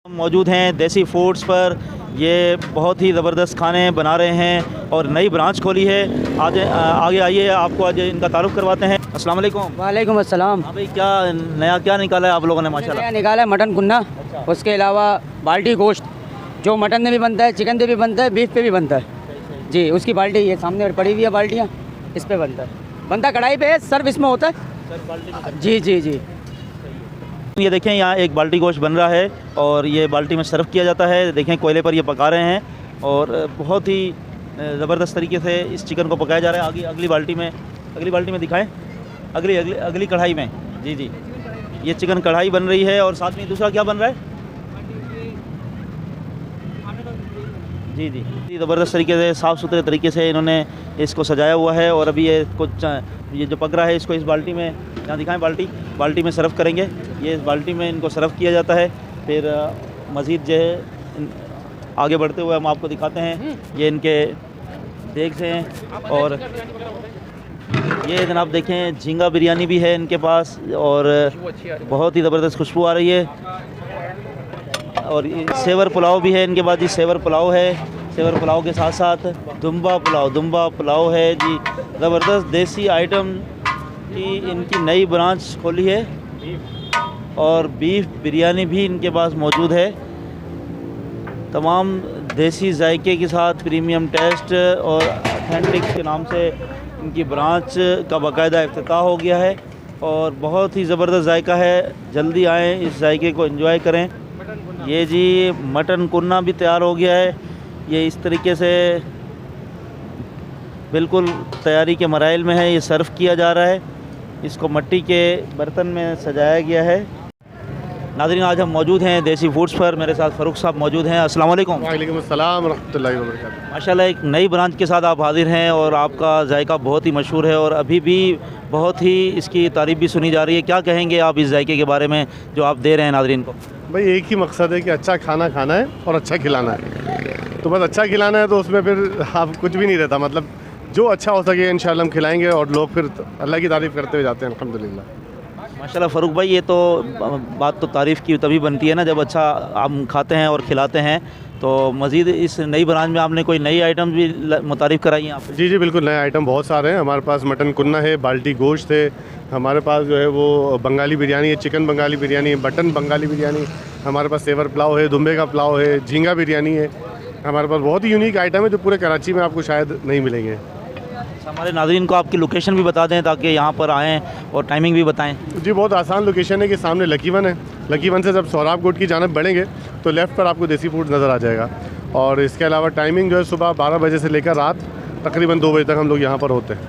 मौजूद हैं देसी फूड्स पर। ये बहुत ही ज़बरदस्त खाने बना रहे हैं और नई ब्रांच खोली है। आज आगे आइए, आपको आज इनका तारुफ करवाते हैं। अस्सलाम वालेकुम। वालेकुम अस्सलाम। हाँ भाई, क्या नया क्या निकाला है आप लोगों ने माशाल्लाह? नया निकाला है मटन कुन्ना। उसके अलावा बाल्टी गोश्त जो मटन में भी बनता है, चिकन पे भी बनता है, बीफ पे भी बनता है जी। उसकी बाल्टी ये सामने पड़ी हुई है, बाल्टियाँ इस पे बनता कढ़ाई पे है, सर्व इसमें होता है जी जी जी। ये देखें, यहाँ एक बाल्टी गोश्त बन रहा है और ये बाल्टी में सर्व किया जाता है। देखें कोयले पर ये पका रहे हैं और बहुत ही ज़बरदस्त तरीके से इस चिकन को पकाया जा रहा है। आगे अगली बाल्टी में दिखाएं, अगली कढ़ाई में। जी जी, ये चिकन कढ़ाई बन रही है और साथ में दूसरा क्या बन रहा है? जी जी, ज़बरदस्त तरीके से साफ़ सुथरे तरीके से इन्होंने इसको सजाया हुआ है। और अभी ये जो पक रहा है इसको इस बाल्टी में, यहाँ दिखाएं, बाल्टी में सर्व करेंगे। ये इस बाल्टी में इनको सर्व किया जाता है। फिर मज़ीद जो है आगे बढ़ते हुए हम आपको दिखाते हैं। ये इनके देख से हैं और ये जनाब देखें, झींगा बिरयानी भी है इनके पास और बहुत ही ज़बरदस्त खुशबू आ रही है। और सेवर पुलाव भी है इनके पास जी, सेवर पुलाव है। सेवर पुलाव के साथ साथ दुम्बा पुलाव है जी। ज़बरदस्त देसी आइटम की इनकी नई ब्रांच खोली है और बीफ बिरयानी भी इनके पास मौजूद है। तमाम देसी जायके के साथ प्रीमियम टेस्ट और ऑथेंटिक के नाम से इनकी ब्रांच का बाकायदा इफ्तिताह हो गया है और बहुत ही ज़बरदस्त जायका है। जल्दी आएँ, इस जायके को एंजॉय करें। ये जी मटन कुन्ना भी तैयार हो गया है। ये इस तरीके से बिल्कुल तैयारी के मराइल में है। ये सर्व किया जा रहा है, इसको मिट्टी के बर्तन में सजाया गया है। नाज़रीन, आज हम मौजूद हैं देसी फूड्स पर। मेरे साथ फ़ारूक साहब मौजूद हैं। अस्सलाम वालेकुम। वालेकुम अस्सलाम रहमतुल्लाहि व बरकातुहू। माशाल्लाह, एक नई ब्रांच के साथ आप हाज़िर हैं और आपका जायका बहुत ही मशहूर है और अभी भी बहुत ही इसकी तारीफ़ भी सुनी जा रही है। क्या कहेंगे आप इस जायके के बारे में जो आप दे रहे हैं नाज़रीन को? भाई एक ही मकसद है कि अच्छा खाना खाना है और अच्छा खिलाना है। तो बस अच्छा खिलाना है तो उसमें फिर आप कुछ भी नहीं रहता, मतलब जो अच्छा हो सके इंशाल्लाह हम खिलाएंगे और लोग फिर अल्लाह की तारीफ़ करते हुए जाते हैं अल्हम्दुलिल्लाह। माशाल्लाह फ़ारूक भाई, ये तो बात तो तारीफ़ की तभी बनती है ना जब अच्छा हम खाते हैं और खिलाते हैं। तो मज़ीद इस नई ब्रांच में आपने कोई नई आइटम भी मुतारिफ़ कराई हैं आप? जी जी बिल्कुल, नए आइटम बहुत सारे हैं हमारे पास। मटन कुन्ना है, बाल्टी गोश्त है, हमारे पास जो है वो बंगाली बिरयानी है, चिकन बंगाली बिरयानी है, मटन बंगाली बिरयानी, हमारे पास सेवर पुलाव है, दुम्बे का पुलाव है, झींगा बिरयानी है। हमारे पास बहुत ही यूनिक आइटम है जो पूरे कराची में आपको शायद नहीं मिलेंगे। हमारे नाज़रीन को आपकी लोकेशन भी बता दें ताकि यहाँ पर आएँ और टाइमिंग भी बताएं। जी बहुत आसान लोकेशन है कि सामने लकी वन है। लकी वन से जब सोहराब कोट की जानब बढ़ेंगे तो लेफ़्ट पर आपको देसी फूड नज़र आ जाएगा। और इसके अलावा टाइमिंग जो है सुबह 12 बजे से लेकर रात तकरीबन 2 बजे तक हम लोग यहाँ पर होते हैं।